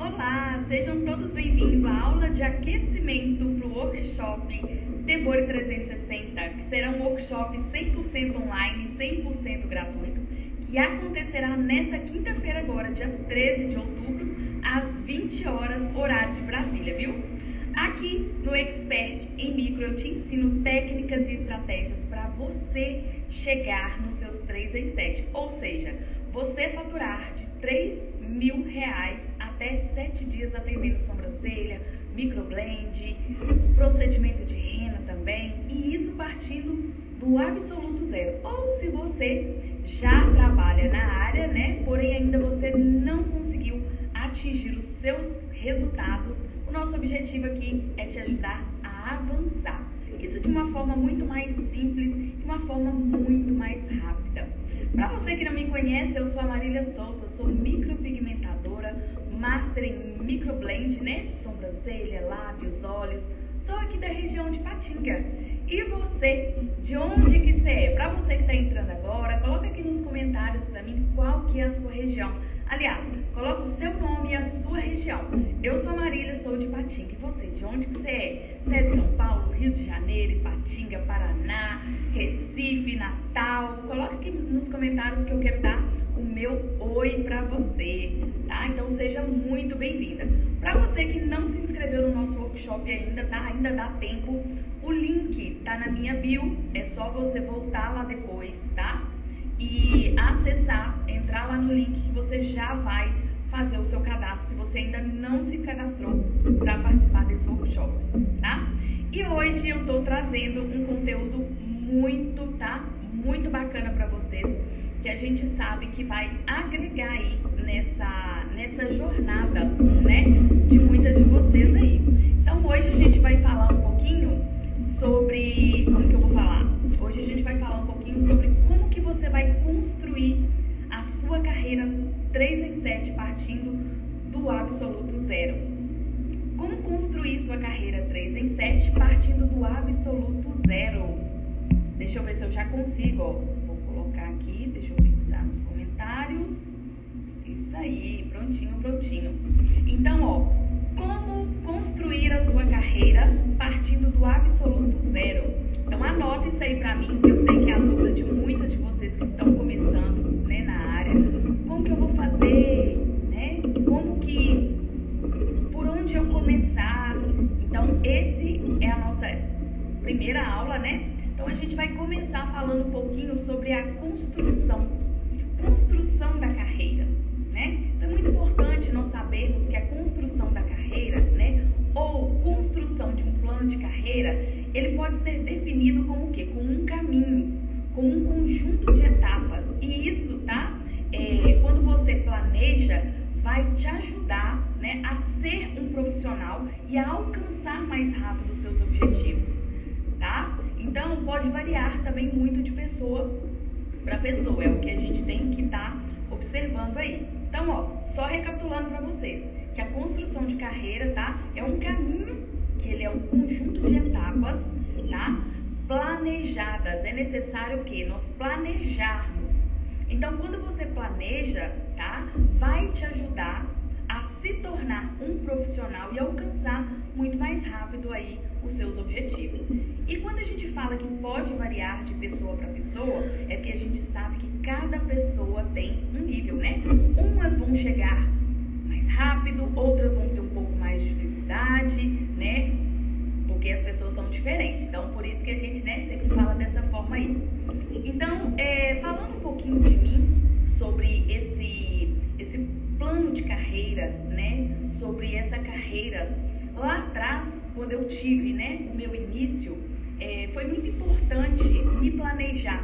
Olá, sejam todos bem-vindos à aula de aquecimento para o workshop Tebori 360, que será um workshop 100% online, 100% gratuito, que acontecerá nesta quinta-feira agora, dia 13 de outubro, às 20 horas, horário de Brasília, viu? Aqui no Expert em Micro eu te ensino técnicas e estratégias para você chegar nos seus 3 em 7, ou seja, você faturar de R$3.000 até 7 dias atendendo sobrancelha, microblend, procedimento de rena também, e isso partindo do absoluto zero. Ou se você já trabalha na área, né, porém ainda você não conseguiu atingir os seus resultados, o nosso objetivo aqui é te ajudar a avançar. Isso de uma forma muito mais simples, de uma forma muito mais rápida. Para você que não me conhece, eu sou a Marília Souza, sou micropigmentadora, master em microblend, né? Sobrancelha, lábios, olhos. Sou aqui da região de Patinga. E você, de onde que você é? Para você que está entrando agora, coloca aqui nos comentários para mim qual que é a sua região. Aliás, coloca o seu nome e a sua região. Eu sou a Marília, sou de Patinga. E você, de onde que você é? Você é de São Paulo, Rio de Janeiro, Ipatinga, Paraná, Recife, Natal? Coloca aqui nos comentários que eu quero dar o meu oi para você, tá? Então seja muito bem-vinda. Para você que não se inscreveu no nosso workshop ainda, tá? Ainda dá tempo. O link tá na minha bio, é só você voltar lá depois, tá? E acessar, entrar lá no link que você já vai fazer o seu cadastro, se você ainda não se cadastrou para participar desse workshop, tá? E hoje eu tô trazendo um conteúdo muito bacana para vocês, que a gente sabe que vai agregar aí nessa jornada, né, de muitas de vocês aí. Então hoje a gente vai falar um pouquinho sobre, como que eu vou falar? Hoje a gente vai falar um pouquinho sobre como que você vai construir a sua carreira 3 em 7 partindo do absoluto zero. Como construir sua carreira 3 em 7 partindo do absoluto zero? Deixa eu ver se eu já consigo, ó. Vou colocar aqui, deixa eu fixar nos comentários. Isso aí, prontinho. Então, ó, como construir a sua carreira partindo do absoluto zero? Então, anota isso aí pra mim, que eu sei que é a dúvida de muitas de vocês que estão começando, né, na área. Como que eu vou fazer, né? Por onde eu começar? Então, esse é a nossa primeira aula, né? Então, a gente vai começar falando um pouquinho sobre a construção da carreira, né? Então, é muito importante nós sabermos que a construção da carreira, né, ou construção de um plano de carreira, ele pode ser definido como o quê? Como um caminho, como um conjunto de etapas. E isso, tá? Quando você planeja, vai te ajudar, né, a ser um profissional e a alcançar mais rápido os seus objetivos, tá? Então, pode variar também muito de pessoa para pessoa, é o que a gente tem que estar observando aí. Então, ó, só recapitulando para vocês, que a construção de carreira, tá, é um caminho, que ele é um conjunto de etapas, tá, planejadas. É necessário o quê? Nós planejarmos. Então, quando você planeja, tá, vai te ajudar a se tornar um profissional e alcançar muito mais rápido aí os seus objetivos. E quando a gente fala que pode variar de pessoa para pessoa, é porque a gente sabe que cada pessoa tem um nível, né? Umas vão chegar mais rápido, outras vão ter um pouco mais de dificuldade, né? Porque as pessoas são diferentes. Então, por isso que a gente, né, sempre fala dessa forma aí. Então, falando um pouquinho de mim, sobre esse plano de carreira, né? Sobre essa carreira, lá atrás, quando eu tive, né, o meu início, foi muito importante me planejar.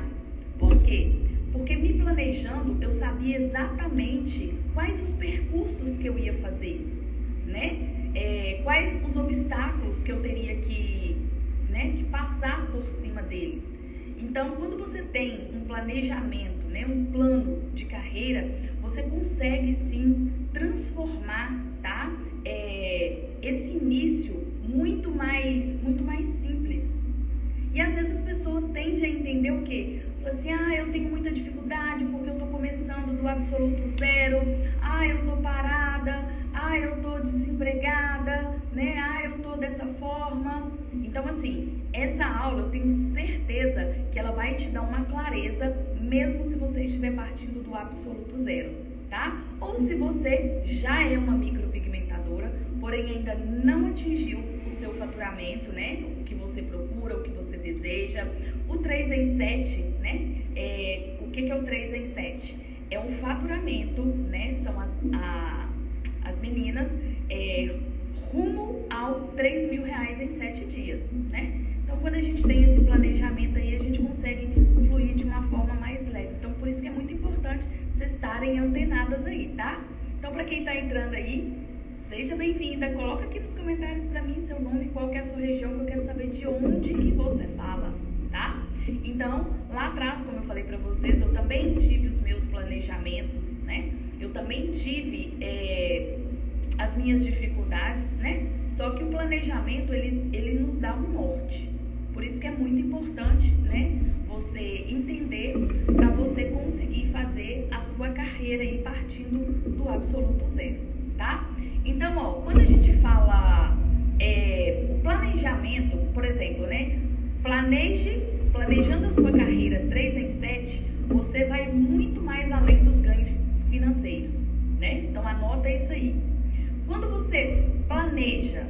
Por quê? Porque me planejando, eu sabia exatamente quais os percursos que eu ia fazer, né? Quais os obstáculos que eu teria que passar por cima deles. Então, quando você tem um planejamento, né, um plano de carreira, você consegue sim transformar, tá, esse início muito mais simples. E às vezes as pessoas tendem a entender o quê? Assim, eu tenho muita dificuldade porque eu tô começando do absoluto zero, eu tô parada, eu tô forma. Então, assim, essa aula eu tenho certeza que ela vai te dar uma clareza, mesmo se você estiver partindo do absoluto zero, tá? Ou se você já é uma micropigmentadora, porém ainda não atingiu o seu faturamento, né? O que você procura, o que você deseja. O 3 em 7, né? O que é o 3 em 7? É um faturamento, né? São as meninas rumo ao 3 mil reais em 7 dias, né? Então, quando a gente tem esse planejamento aí, a gente consegue fluir de uma forma mais leve. Então, por isso que é muito importante vocês estarem antenadas aí, tá? Então, para quem tá entrando aí, seja bem-vinda. Coloca aqui nos comentários para mim seu nome, qual que é a sua região, que eu quero saber de onde que você fala, tá? Então, lá atrás, como eu falei para vocês, eu também tive os meus planejamentos, né? Eu também tive as minhas dificuldades, né? Só que o planejamento, ele nos dá um norte. Por isso que é muito importante, né? Você entender para você conseguir fazer a sua carreira aí partindo do absoluto zero, tá? Então, ó, quando a gente fala o planejamento, por exemplo, né? Planejando a sua carreira 3 em 7, você vai muito mais além dos ganhos financeiros, né? Então, anota isso aí. Quando você planeja,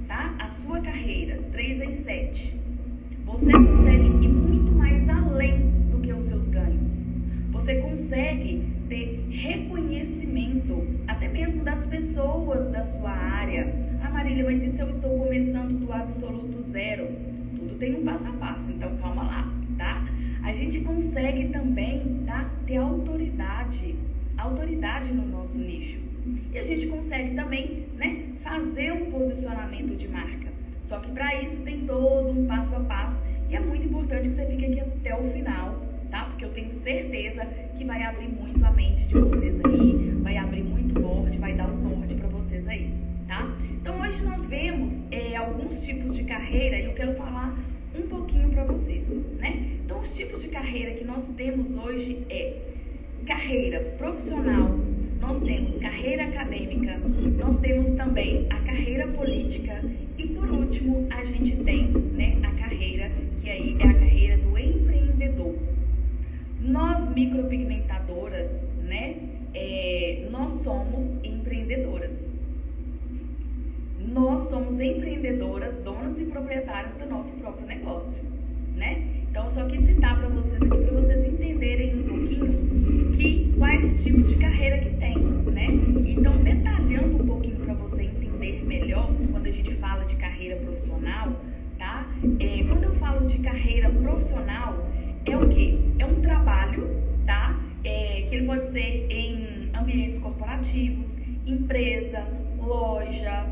tá, a sua carreira 3 em 7, você consegue ir muito mais além do que os seus ganhos. Você consegue ter reconhecimento, até mesmo das pessoas da sua área. Ah, Marília, mas e se eu estou começando do absoluto zero? Tudo tem um passo a passo, então calma lá, tá? A gente consegue também, tá, ter autoridade no nosso nicho. E a gente consegue também, né, fazer um posicionamento de marca. Só que para isso tem todo um passo a passo e é muito importante que você fique aqui até o final, tá? Porque eu tenho certeza que vai abrir muito a mente de vocês aí, vai abrir muito norte, vai dar um norte para vocês aí, tá? Então hoje nós vemos alguns tipos de carreira e eu quero falar um pouquinho para vocês, né? Então os tipos de carreira que nós temos hoje carreira profissional, nós temos carreira acadêmica, nós temos também a carreira política e por último a gente tem, né, a carreira que aí é a carreira do empreendedor. Nós micropigmentadoras, né, nós somos empreendedoras. Nós somos empreendedoras, donas e proprietárias do nosso próprio negócio, né? Então eu só quis citar para vocês aqui, para vocês entenderem um pouquinho quais os tipos de carreira que tem, né? Então, detalhando um pouquinho para você entender melhor, quando a gente fala de carreira profissional, tá? Quando eu falo de carreira profissional, é o quê? É um trabalho, tá? Que ele pode ser em ambientes corporativos, empresa, loja,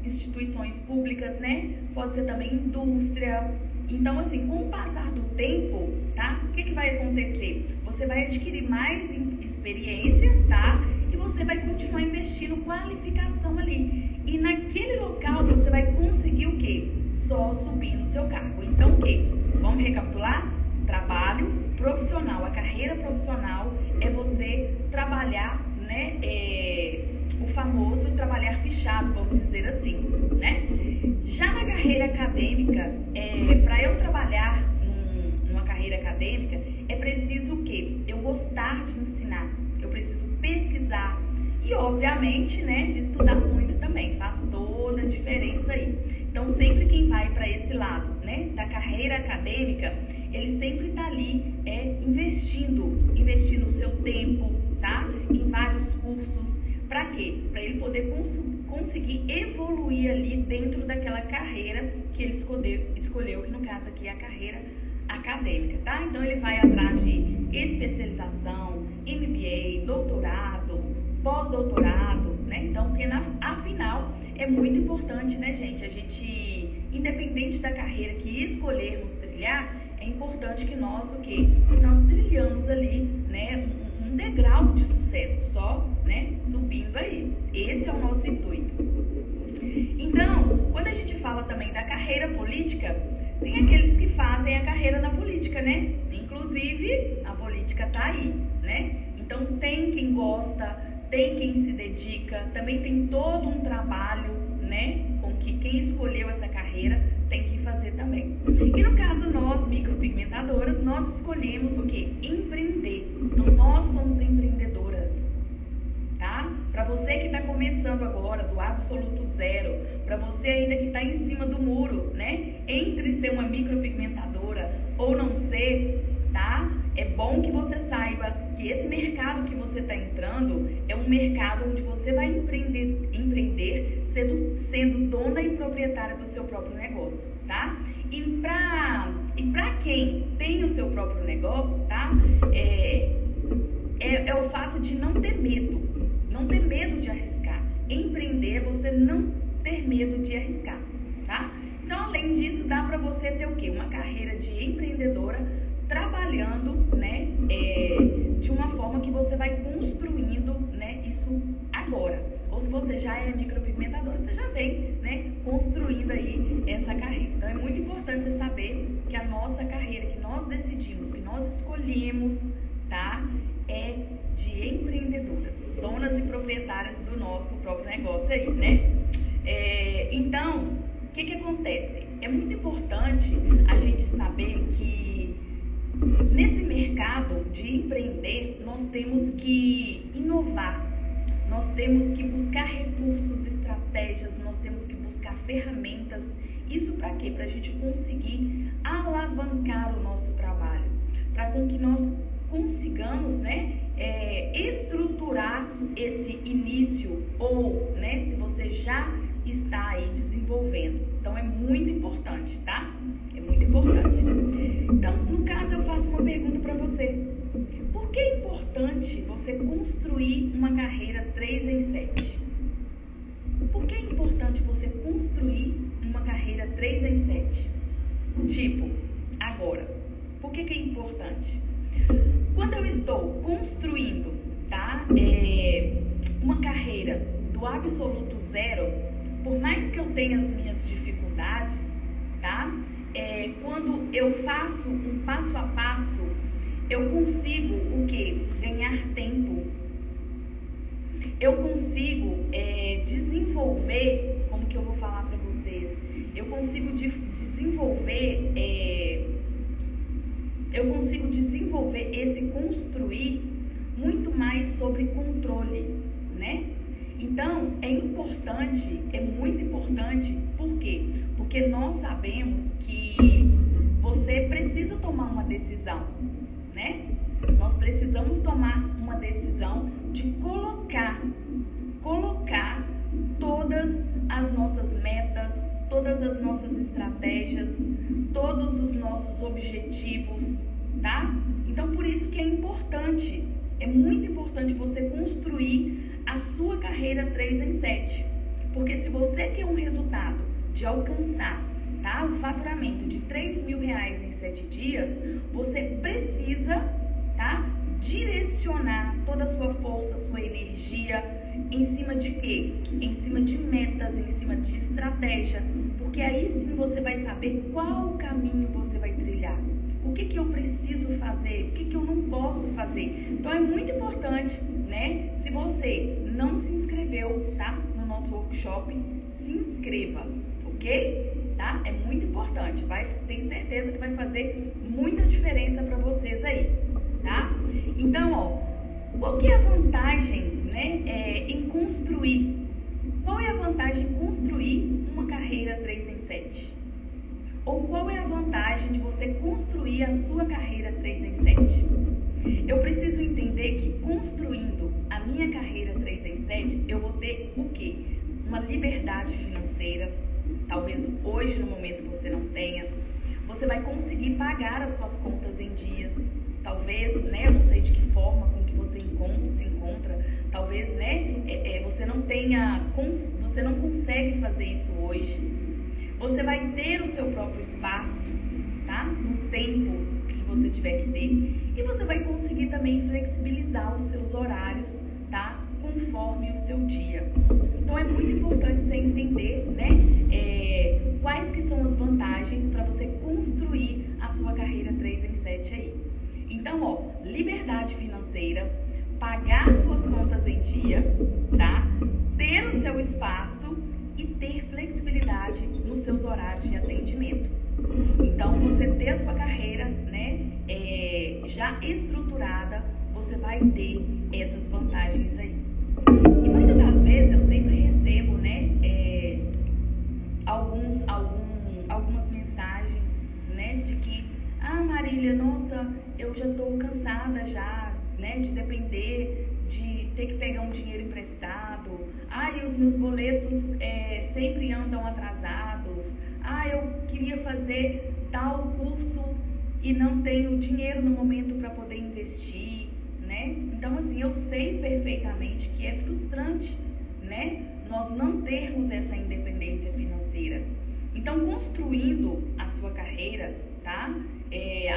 instituições públicas, né? Pode ser também indústria. Então, assim, com o passar do tempo, tá? O que vai acontecer? Você vai adquirir mais experiência, tá? E você vai continuar investindo qualificação ali. E naquele local você vai conseguir o quê? Só subir no seu cargo. Então, o quê? Vamos recapitular? Trabalho profissional. A carreira profissional é você trabalhar, né? O famoso trabalhar fichado, vamos dizer assim, né? Já na carreira acadêmica, para eu trabalhar numa carreira acadêmica, é preciso o quê? Eu gostar de ensinar, eu preciso pesquisar e, obviamente, né, de estudar muito também, faz toda a diferença aí. Então, sempre quem vai para esse lado, né, da carreira acadêmica, ele sempre está ali investindo o seu tempo, tá? Em vários cursos. Para quê? Para ele poder conseguir evoluir ali dentro daquela carreira que ele escolheu, que no caso aqui é a carreira acadêmica, tá? Então ele vai atrás de especialização, MBA, doutorado, pós-doutorado, né? Então, porque afinal é muito importante, né, gente? A gente, independente da carreira que escolhermos trilhar, é importante que nós, nós trilhamos ali, né, um degrau de sucesso, só, né, subindo aí. Esse é o nosso intuito. Então, quando a gente fala também da carreira política, tem aqueles que fazem a carreira na política, né? Inclusive, a política tá aí, né? Então, tem quem gosta, tem quem se dedica, também tem todo um trabalho, né, com que quem escolheu essa carreira tem que fazer também. E no caso, nós, micropigmentadoras, nós escolhemos o quê? Empreender. Então, nós somos empreendedoras, tá? Para você que está começando agora, do absoluto zero, para você ainda que está em cima do muro, né, entre ser uma micropigmentadora ou não ser, tá? É bom que você saiba que esse mercado que você está entrando é um mercado onde você vai empreender sendo dona e proprietária do seu próprio negócio, tá? E para quem tem o seu próprio negócio, tá? É o fato de não ter medo de arriscar. Empreender é você não ter medo de arriscar, tá? Então, além disso, dá para você ter o quê? Uma carreira de empreendedora trabalhando, né, de uma forma que você vai construindo, né, isso agora. Ou se você já é micropigmentador, você já vem, né, construindo aí essa carreira. Então é muito importante você saber que a nossa carreira, que nós decidimos, que nós escolhemos, tá, é de empreendedoras, donas e proprietárias do nosso próprio negócio aí, né? Então, o que acontece? É muito importante a gente saber que nesse mercado de empreender, nós temos que inovar, nós temos que buscar recursos, estratégias, nós temos que buscar ferramentas. Isso para quê? Para a gente conseguir alavancar o nosso trabalho, para com que nós consigamos, né, estruturar esse início ou, né, se você já está aí desenvolvendo. Então é muito importante, tá? É muito importante. Então, no caso, eu faço uma pergunta para você. Por que é importante você construir uma carreira 3 em 7? Por que é importante você construir uma carreira 3 em 7? Tipo, agora, por que é importante? Quando eu estou construindo, tá, uma carreira do absoluto zero, por mais que eu tenha as minhas dificuldades, tá? Quando eu faço um passo a passo, eu consigo o quê? Ganhar tempo. Eu consigo desenvolver, como que eu vou falar para vocês? Eu consigo desenvolver esse construir muito mais sobre controle, né? Então, é muito importante, por quê? Porque nós sabemos que você precisa tomar uma decisão, né? Nós precisamos tomar uma decisão de colocar todas as nossas metas, todas as nossas estratégias, todos os nossos objetivos, tá? Então, por isso que é muito importante você construir a sua carreira 3 em 7. Porque se você quer um resultado de alcançar, tá, o faturamento de R$3.000 em 7 dias, você precisa, tá, direcionar toda a sua força, sua energia em cima de quê? Em cima de metas, em cima de estratégia. Porque aí sim você vai saber qual caminho você vai trilhar. O que eu preciso fazer? O que eu não posso fazer? Então é muito importante, né? Se você não se inscreveu, tá, no nosso workshop, se inscreva, ok? Tá? É muito importante. Tenho certeza que vai fazer muita diferença para vocês aí, tá? Então, ó, qual que é a vantagem, né, em construir? Qual é a vantagem em construir uma carreira 3 em 7? Ou qual é a vantagem de você construir a sua carreira 3 em 7? Eu preciso entender que construindo a minha carreira 3 em 7, eu vou ter o quê? Uma liberdade financeira. Talvez hoje, no momento, você não tenha. Você vai conseguir pagar as suas contas em dias. Talvez, né, eu não sei de que forma com que você se encontra. Talvez, né, você não consegue fazer isso hoje. Você vai ter o seu próprio espaço, tá? No tempo que você tiver que ter. E você vai conseguir também flexibilizar os seus horários, tá? Conforme o seu dia. Então é muito importante você entender, né? Quais que são as vantagens para você construir a sua carreira 3 em 7 aí. Então, ó, liberdade financeira, pagar suas contas em dia, tá? Ter o seu espaço e ter os seus horários de atendimento. Então, você ter a sua carreira, né, já estruturada, você vai ter essas vantagens aí. E muitas das vezes eu sempre recebo, né, algumas mensagens, né, de que, Marília, nossa, eu já estou cansada já, né, de depender, de ter que pegar um dinheiro emprestado. E os meus boletos sempre andam atrasados. Eu queria fazer tal curso e não tenho dinheiro no momento para poder investir, né? Então, assim, eu sei perfeitamente que é frustrante, né, nós não termos essa independência financeira. Então, construindo a sua carreira, tá?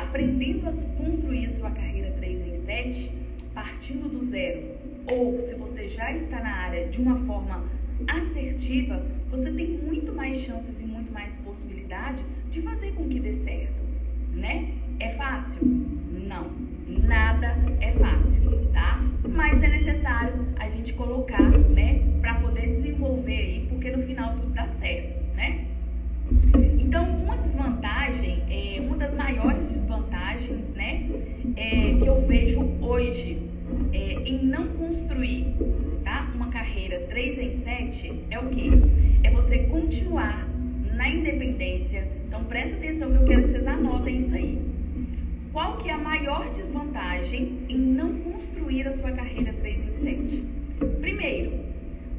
Aprendendo a construir a sua carreira 3 em 7, partindo do zero, ou se você já está na área de uma forma assertiva, você tem muito mais chances e muito mais possibilidade de fazer com que dê certo, né? É fácil? Não, nada é fácil, tá? Mas é necessário a gente colocar, né, para poder desenvolver aí, porque no final tudo dá certo, né? Então, uma desvantagem, uma das maiores desvantagens, né, que eu vejo hoje em não construir, tá, uma carreira 3 em 7 é o quê? É você continuar na independência. Então, presta atenção que eu quero que vocês anotem isso aí. Qual que é a maior desvantagem em não construir a sua carreira 3 em 7? Primeiro,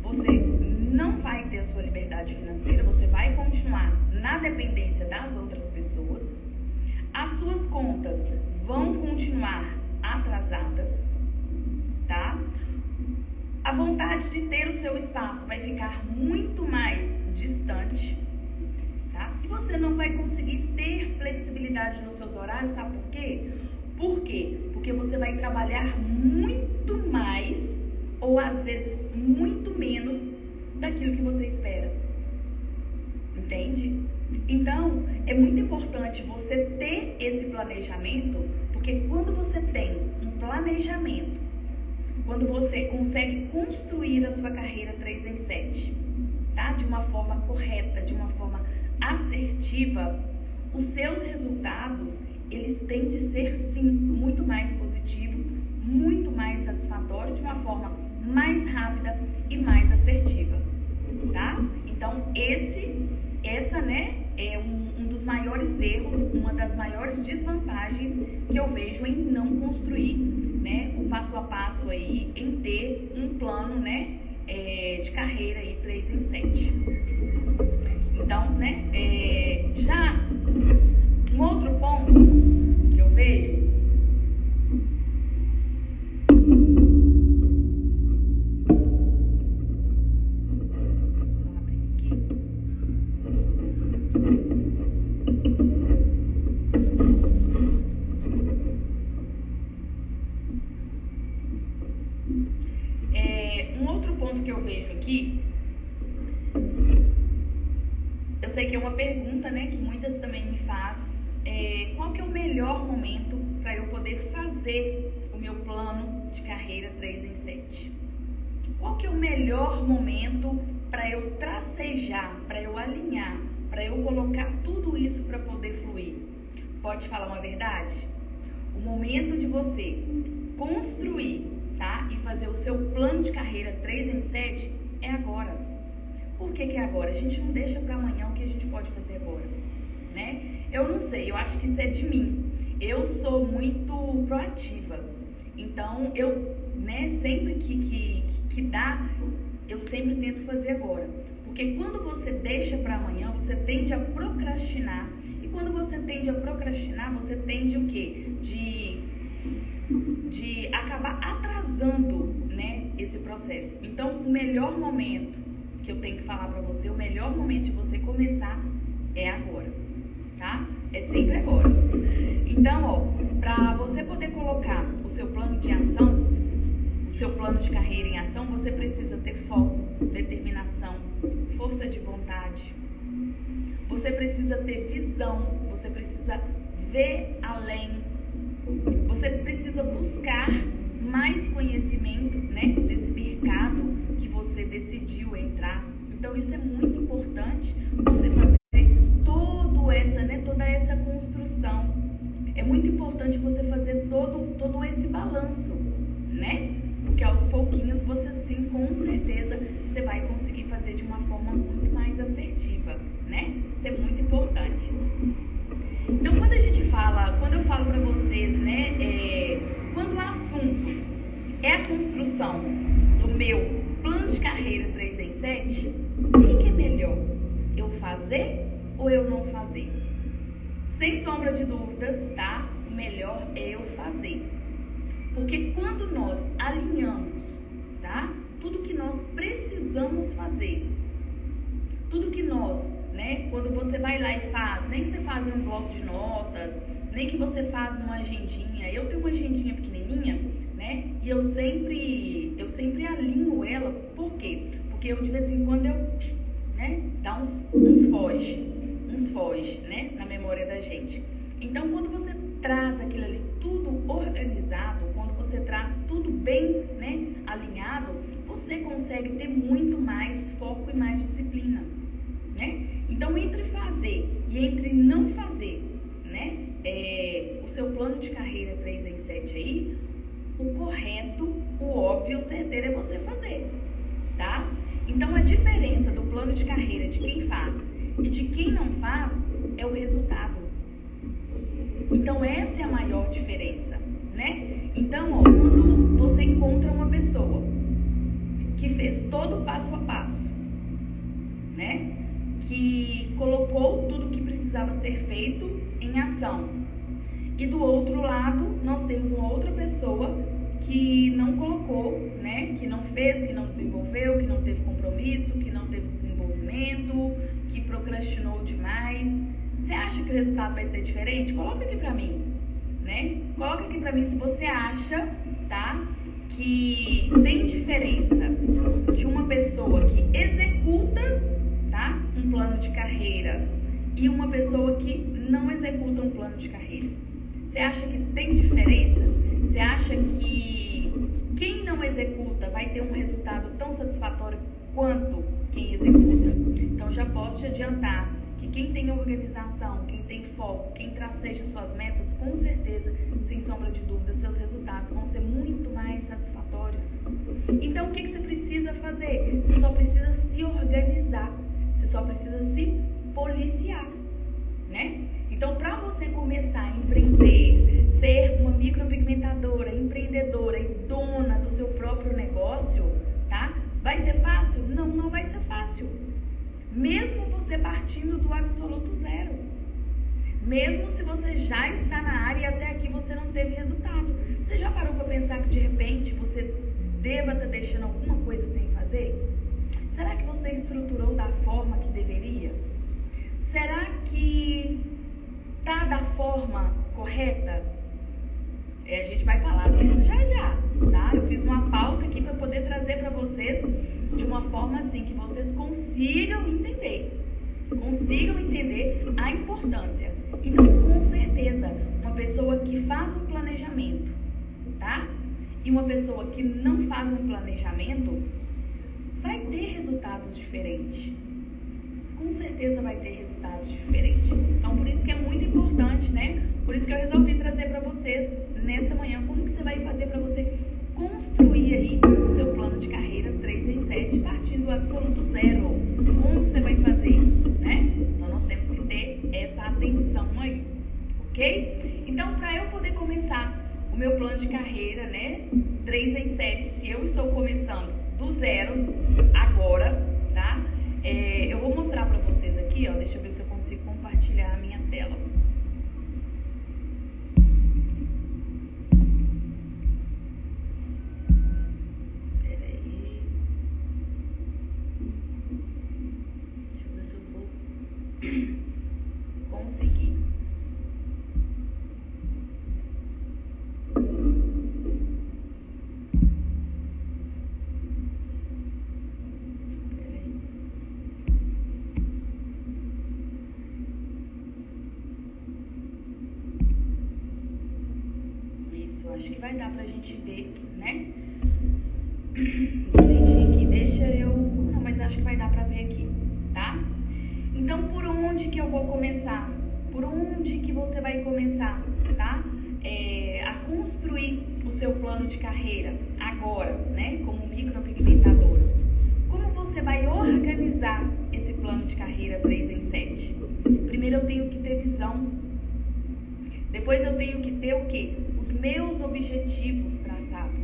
você não vai ter a sua liberdade financeira, você vai continuar na dependência das outras pessoas, as suas contas vão continuar atrasadas, tá? A vontade de ter o seu espaço vai ficar muito mais distante, tá? E você não vai conseguir ter flexibilidade nos seus horários, sabe por quê? Por quê? Porque você vai trabalhar muito mais, ou às vezes muito menos, daquilo que você espera. Entende? Então, é muito importante você ter esse planejamento, porque quando você tem um planejamento, quando você consegue construir a sua carreira 3 em 7, tá? De uma forma correta, de uma forma assertiva, os seus resultados, eles têm de ser, sim, muito mais positivos, muito mais satisfatórios, de uma forma mais rápida e mais assertiva, tá? Então, essa, né, é um dos maiores erros, uma das maiores desvantagens que eu vejo em não construir, né, o passo a passo aí, em ter um plano, né, de carreira aí 3 em 7. Então, né, já um outro ponto que eu vejo, que eu vejo aqui, eu sei que é uma pergunta, né, que muitas também me fazem, qual que é o melhor momento para eu poder fazer o meu plano de carreira 3 em 7? Qual que é o melhor momento para eu tracejar, para eu alinhar, para eu colocar tudo isso para poder fluir? Pode falar uma verdade? O momento de você construir, tá, e fazer o seu plano de carreira 3 em 7 é agora. Por que é agora? A gente não deixa para amanhã o que a gente pode fazer agora, né? Eu não sei, eu acho que isso é de mim. Eu sou muito proativa. Então, eu, né, sempre que dá, eu sempre tento fazer agora. Porque quando você deixa para amanhã, você tende a procrastinar. E quando você tende a procrastinar, você tende o quê? De acabar atrasando, né, esse processo. Então, o melhor momento que eu tenho que falar para você, o melhor momento de você começar é agora, tá? É sempre agora. Então, ó, para você poder colocar o seu plano de ação, o seu plano de carreira em ação, você precisa ter foco, determinação, força de vontade. Você precisa ter visão, você precisa ver além. Você precisa buscar mais conhecimento, né, desse mercado que você decidiu entrar. Então, isso é muito importante você fazer muito importante você fazer todo esse balanço, né? Porque aos pouquinhos você sim, com certeza, você vai conseguir fazer de uma forma muito mais assertiva, né? Isso é muito importante. Então, quando eu falo para vocês, né, quando o assunto é a construção do meu plano de carreira 3 em 7, o que é melhor? Eu fazer ou eu não fazer? Sem sombra de dúvidas, tá? O melhor é eu fazer. Porque quando nós alinhamos, tá? Tudo que nós precisamos fazer, tudo que nós, né? Quando você vai lá e faz, nem que você faz em um bloco de notas, nem que você faz numa agendinha. Eu tenho uma agendinha pequenininha, né? E eu sempre alinho ela. Por quê? Porque eu de vez em quando né? Dá uns foge, né? Na memória da gente. Então, quando você traz aquilo ali tudo organizado, quando você traz tudo bem, né, alinhado, você consegue ter muito mais foco e mais disciplina, né? Então, entre fazer e entre não fazer, né, o seu plano de carreira 3 em 7 aí, o correto, o óbvio, o certeiro é você fazer, tá? Então, a diferença do plano de carreira de quem faz e de quem não faz é o resultado. Então, essa é a maior diferença, né? Então, ó, quando você encontra uma pessoa que fez todo o passo a passo, né? Que colocou tudo que precisava ser feito em ação. E do outro lado, nós temos uma outra pessoa que não colocou, né? Que não fez, que não desenvolveu, que não teve compromisso, que não teve desenvolvimento, que procrastinou demais. Você acha que o resultado vai ser diferente? Coloca aqui pra mim, né? Coloca aqui pra mim se você acha, tá? Que tem diferença de uma pessoa que executa, tá? Um plano de carreira e uma pessoa que não executa um plano de carreira. Você acha que tem diferença? Você acha que quem não executa vai ter um resultado tão satisfatório quanto quem executa? Então, já posso te adiantar que quem tem organização, quem tem foco, quem traceja suas metas, com certeza, sem sombra de dúvida, seus resultados vão ser muito mais satisfatórios. Então, o que você precisa fazer? Você só precisa se organizar, você só precisa se policiar, né? Então, para você começar a empreender, ser uma micropigmentadora, empreendedora e dona do seu próprio negócio, tá? Vai ser fácil? Não, não vai ser fácil. Mesmo você partindo do absoluto zero. Mesmo se você já está na área e até aqui você não teve resultado. Você já parou para pensar que de repente você deva estar deixando alguma coisa sem fazer? Será que você estruturou da forma que deveria? Será que tá da forma correta? A gente vai falar disso já, tá? Eu fiz uma pauta aqui para poder trazer para vocês de uma forma assim que vocês consigam entender a importância. Então, com certeza, uma pessoa que faz um planejamento, tá? E uma pessoa que não faz um planejamento vai ter resultados diferentes. Com certeza vai ter resultados diferentes. Então, por isso que é muito importante, né? Por isso que eu resolvi trazer para vocês nessa manhã como que você vai fazer para você construir aí o seu plano de carreira 3 em 7, partindo do absoluto zero. Como você vai fazer, né? Então, nós temos que ter essa atenção aí, ok? Então, para eu poder começar o meu plano de carreira, né? 3 em 7, se eu estou começando do zero agora, tá? Eu vou mostrar para vocês aqui, ó. Deixa eu ver se eu consigo compartilhar a minha tela. Peraí. Deixa eu ver se eu vou conseguir. Acho que vai dar pra gente ver, né? Direitinho aqui, deixa eu... Não, mas acho que vai dar pra ver aqui, tá? Então, por onde que eu vou começar? Por onde que você vai começar, tá? plano de carreira 3 em 7? Primeiro eu tenho que ter visão. Depois eu tenho que ter o quê? Os meus objetivos traçados.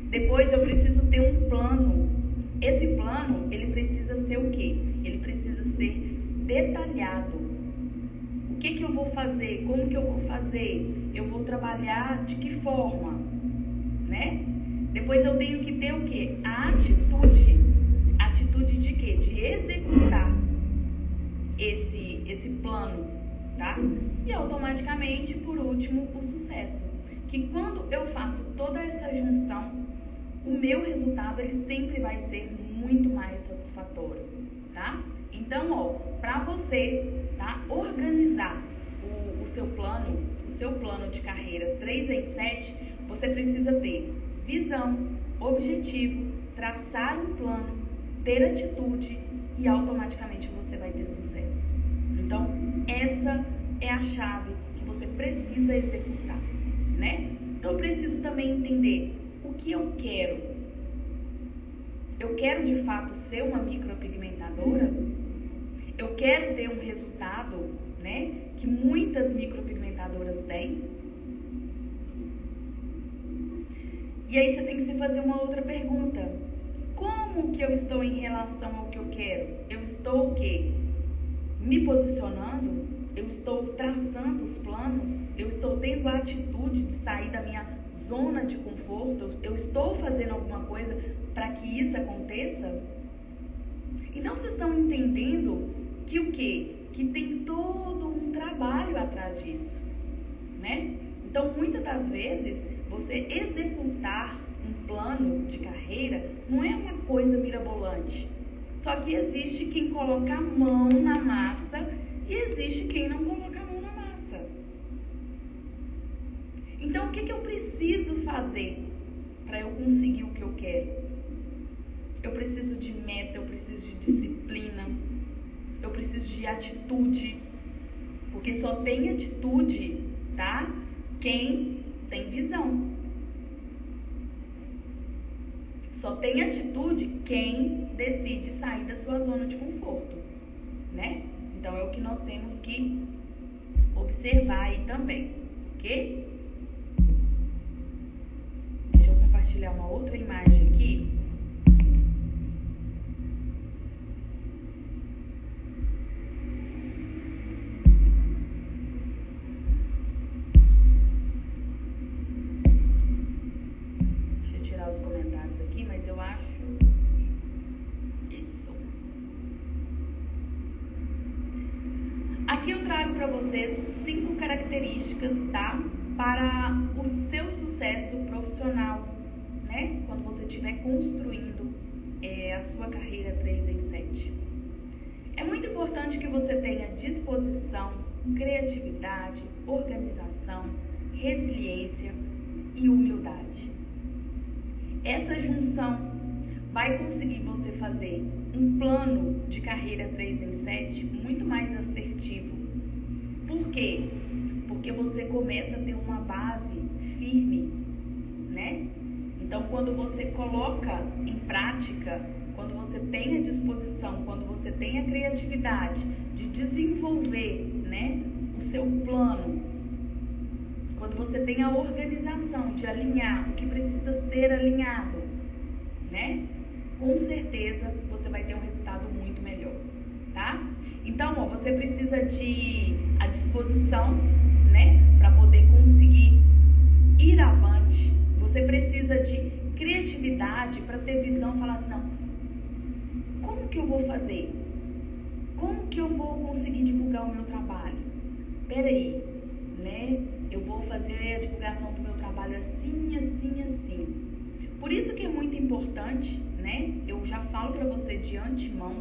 Depois eu preciso ter um plano. Esse plano, ele precisa ser o quê? Ele precisa ser detalhado. O que eu vou fazer? Como que eu vou fazer? Eu vou trabalhar de que forma? Né? Depois eu tenho que ter o quê? A atitude. Atitude de quê? De executar esse plano, tá? E automaticamente, por último, o sucesso. Que quando eu faço toda essa junção, o meu resultado, ele sempre vai ser muito mais satisfatório, tá? Então, ó, pra você, tá, organizar o seu plano de carreira 3 em 7, você precisa ter visão, objetivo, traçar um plano, ter atitude e automaticamente você vai ter sucesso. Então, essa é a chave que você precisa executar, né? Então, eu preciso também entender o que eu quero. Eu quero de fato ser uma micropigmentadora? Eu quero ter um resultado, né, que muitas micropigmentadoras têm? E aí você tem que se fazer uma outra pergunta. Como que eu estou em relação ao que eu quero? Eu estou o quê? Me posicionando? Eu estou traçando os planos? Eu estou tendo a atitude de sair da minha zona de conforto? Eu estou fazendo alguma coisa para que isso aconteça? Então vocês estão entendendo que o quê? Que tem todo um trabalho atrás disso, né? Então muitas das vezes você executar um plano de carreira não é uma coisa mirabolante. Só que existe quem coloca a mão na massa e existe quem não coloca a mão na massa. Então o que eu preciso fazer para eu conseguir o que eu quero? Eu preciso de meta, eu preciso de disciplina, eu preciso de atitude, porque só tem atitude, tá? Quem tem visão. Só tem atitude quem decide sair da sua zona de conforto, né? Então é o que nós temos que observar aí também, ok? Deixa eu compartilhar uma outra imagem aqui. Os comentários aqui, mas eu acho isso. Aqui eu trago para vocês 5 características, tá? Para o seu sucesso profissional, né? Quando você estiver construindo a sua carreira 3 em 7. É muito importante que você tenha disposição, criatividade, organização, resiliência e humildade. Essa junção vai conseguir você fazer um plano de carreira 3 em 7 muito mais assertivo. Por quê? Porque você começa a ter uma base firme, né? Então, quando você coloca em prática, quando você tem a disposição, quando você tem a criatividade de desenvolver, né, o seu plano, quando você tem a organização de alinhar o que precisa ser alinhado, né? Com certeza você vai ter um resultado muito melhor, tá? Então, ó, você precisa de a disposição, né? Para poder conseguir ir avante. Você precisa de criatividade para ter visão e falar assim, não, como que eu vou fazer? Como que eu vou conseguir divulgar o meu trabalho? Peraí, né? Eu vou fazer a divulgação do meu trabalho assim, assim, assim. Por isso que é muito importante, né? Eu já falo para você de antemão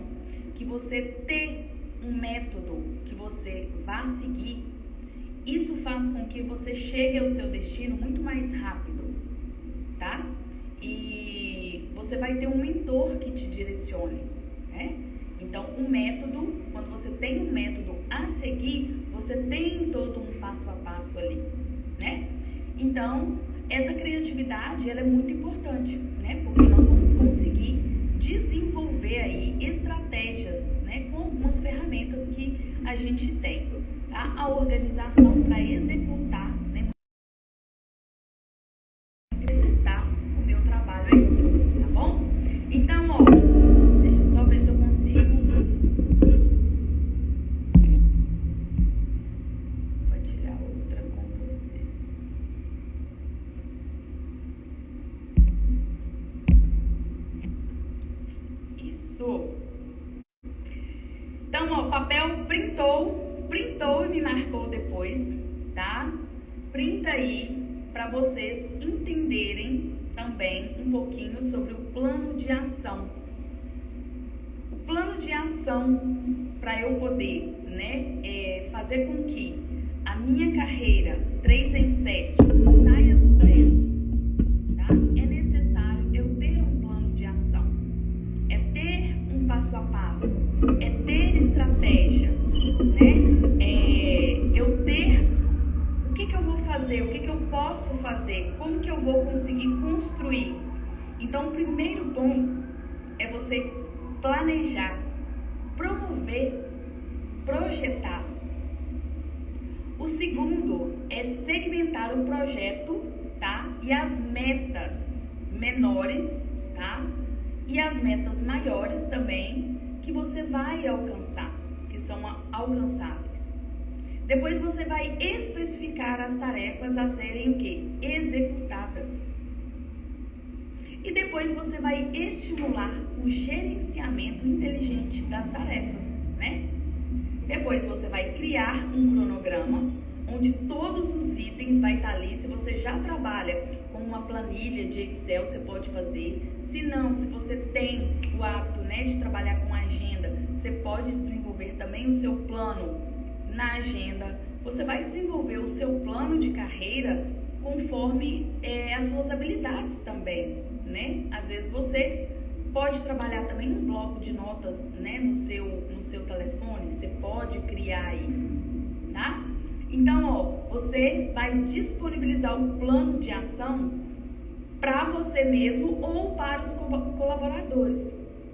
que você ter um método que você vá seguir, isso faz com que você chegue ao seu destino muito mais rápido, tá? E você vai ter um mentor que te direcione, né? Então, um método, quando você tem um método a seguir, você tem todo um passo a passo ali, né? Então, essa criatividade, ela é muito importante, né? Porque nós vamos conseguir desenvolver aí estratégias gente tem, tá? A organização para executar, né? Executar o meu trabalho aí, tá bom? Então, ó, deixa eu só ver se eu consigo compartilhar outra com vocês. Isso. Então, ó, o papel printou e me marcou depois, tá? Printa aí para vocês entenderem também um pouquinho sobre o plano de ação. O plano de ação para eu poder, né, fazer com que a minha carreira 3 em 7 saia do zero, tá? É necessário eu ter um plano de ação, é ter um passo a passo, é ter estratégia, né? Eu ter o que eu vou fazer, o que eu posso fazer, como que eu vou conseguir construir. Então, o primeiro ponto é você planejar, promover, projetar. O segundo é segmentar o projeto, tá? E as metas menores, tá? E as metas maiores também que você vai alcançar, que são alcançáveis. Depois você vai especificar as tarefas a serem o quê? Executadas. E depois você vai estimular o gerenciamento inteligente das tarefas, né? Depois você vai criar um cronograma, onde todos os itens vai estar ali. Se você já trabalha com uma planilha de Excel, você pode fazer. Se não, se você tem o hábito, né, de trabalhar com agenda, você pode desenvolver também o seu plano na agenda. Você vai desenvolver o seu plano de carreira conforme as suas habilidades também, né? Às vezes você pode trabalhar também num bloco de notas, né, no seu telefone, você pode criar aí, tá? Então, ó, você vai disponibilizar o plano de ação para você mesmo ou para os colaboradores,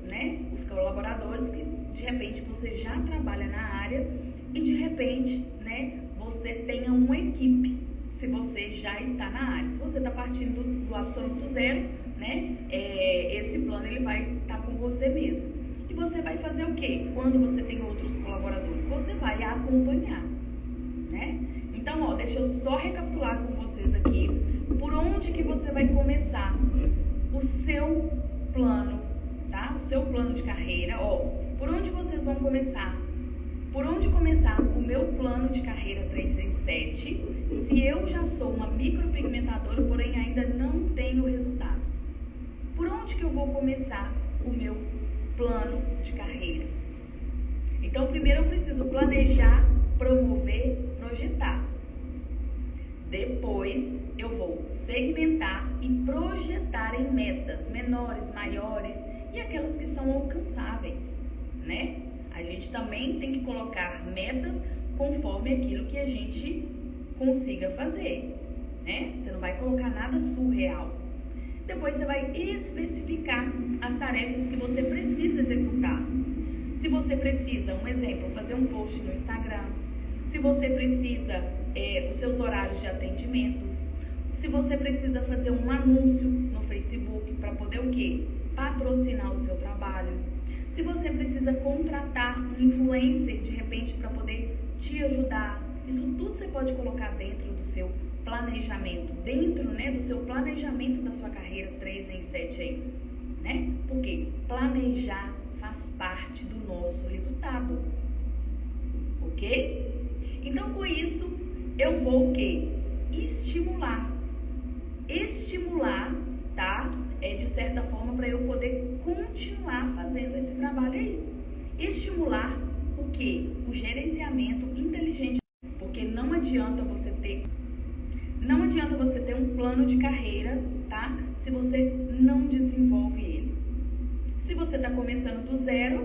né? Os colaboradores que de repente você já trabalha na área e de repente, né, você tenha uma equipe, se você já está na área. Se você está partindo do absoluto zero, né, esse plano ele vai estar com você mesmo. E você vai fazer o quê? Quando você tem outros colaboradores, você vai acompanhar, né? Então, ó, deixa eu só recapitular com vocês aqui por onde que você vai começar o seu plano, tá? O seu plano de carreira, ó, por onde vocês vão começar? Por onde começar o meu plano de carreira 3 em 7, se eu já sou uma micropigmentadora, porém ainda não tenho resultados? Por onde que eu vou começar o meu plano de carreira? Então, primeiro eu preciso planejar, promover, projetar. Depois, eu vou segmentar e projetar em metas menores, maiores e aquelas que são alcançáveis, né? A gente também tem que colocar metas conforme aquilo que a gente consiga fazer, né? Você não vai colocar nada surreal. Depois você vai especificar as tarefas que você precisa executar. Se você precisa, um exemplo, fazer um post no Instagram, se você precisa os seus horários de atendimentos, se você precisa fazer um anúncio no Facebook para poder o quê? Patrocinar o seu trabalho. Se você precisa contratar um influencer de repente para poder te ajudar, isso tudo você pode colocar dentro do seu planejamento, dentro, né, do seu planejamento da sua carreira 3 em 7 aí, né? Porque planejar faz parte do nosso resultado, ok? Então, com isso, eu vou o quê? Estimular, tá? De certa forma, para eu poder continuar fazendo esse trabalho aí. Estimular o quê? O gerenciamento inteligente, porque não adianta você ter um plano de carreira, tá? Se você não desenvolve ele. Se você está começando do zero,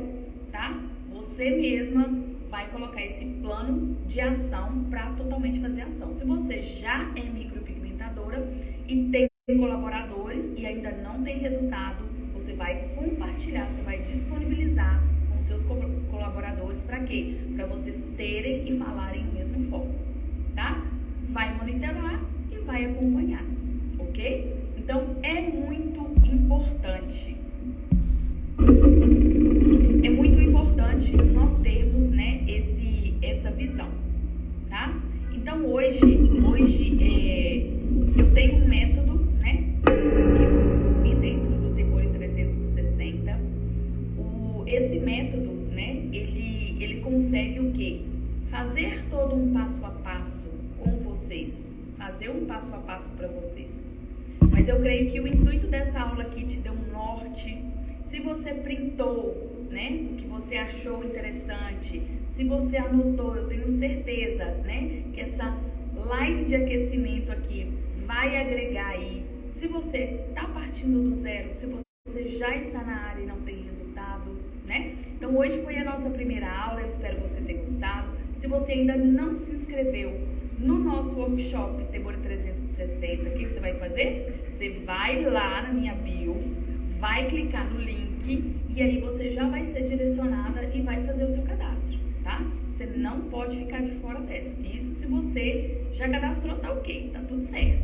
tá? Você mesma vai colocar esse plano de ação para totalmente fazer ação. Se você já é micropigmentadora e tem colaboradores e ainda não tem resultado, você vai compartilhar, você vai disponibilizar com seus colaboradores. Para quê? Para vocês terem e falarem o mesmo foco, tá? Vai monitorar e vai acompanhar, ok? Então, é muito importante. É muito importante nós termos, né, essa visão, tá? Então, hoje eu tenho um método, né, que eu dentro do Tebori 360. Esse método, né, ele consegue o quê? Fazer todo um passo a passo com vocês, fazer um passo a passo para vocês. Mas eu creio que o intuito dessa aula aqui te deu um norte. Se você printou, né, o que você achou interessante, se você anotou, eu tenho certeza, né, que essa live de aquecimento aqui vai agregar aí. Se você está partindo do zero, se você já está na área e não tem resultado, né? Então hoje foi a nossa primeira aula, eu espero você ter gostado. Se você ainda não se inscreveu no nosso workshop Tebori 360, o que você vai fazer? Você vai lá na minha bio, vai clicar no link e aí você já vai ser direcionada e vai fazer o seu cadastro, tá? Você não pode ficar de fora dessa. Isso se você já cadastrou, tá ok, tá tudo certo,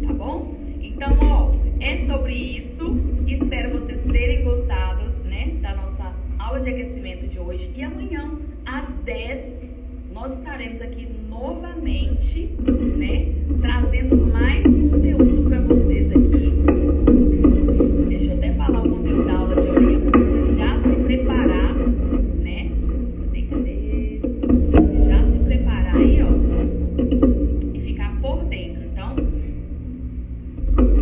tá bom? Então, ó, é sobre isso. Espero vocês terem gostado, né, da nossa aula de aquecimento de hoje. E amanhã, às 10, nós estaremos aqui novamente, né, trazendo mais conteúdo para vocês aqui. Deixa eu até falar o conteúdo da aula de amanhã para vocês já se preparar, né? Já se preparar aí, ó, e ficar por dentro. Então,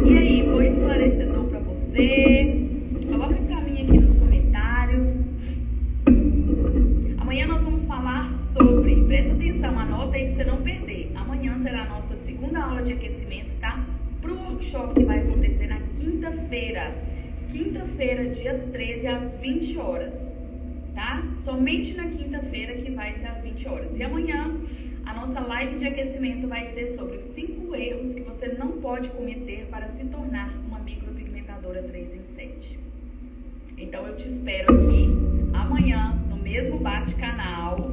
e aí, foi esclarecedor para você? Coloca para mim aqui nos comentários. Amanhã nós vamos falar sobre, presta atenção, anota aí para você não perder. Amanhã será a nossa segunda aula de aquecimento, tá? Para o workshop que vai acontecer na quinta-feira, dia 13, às 20 horas, tá? Somente na quinta-feira que vai ser às 20 horas. E amanhã a nossa live de aquecimento vai ser sobre os 5 erros que você não pode cometer para se tornar uma micropigmentadora 3 em 7. Então eu te espero aqui amanhã no mesmo bate-canal.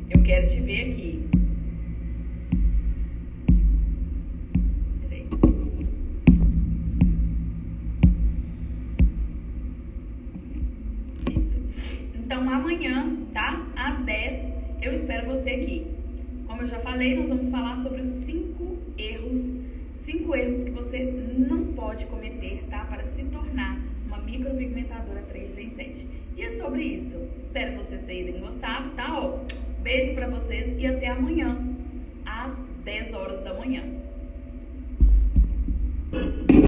Eu quero te ver aqui. Então amanhã, tá? Às 10, eu espero você aqui. Como eu já falei, nós vamos falar sobre os 5 erros que você não pode cometer, tá? Para se tornar uma micropigmentadora 3 em 7. E é sobre isso. Espero que vocês tenham gostado, tá? Ó, beijo pra vocês e até amanhã, às 10 horas da manhã.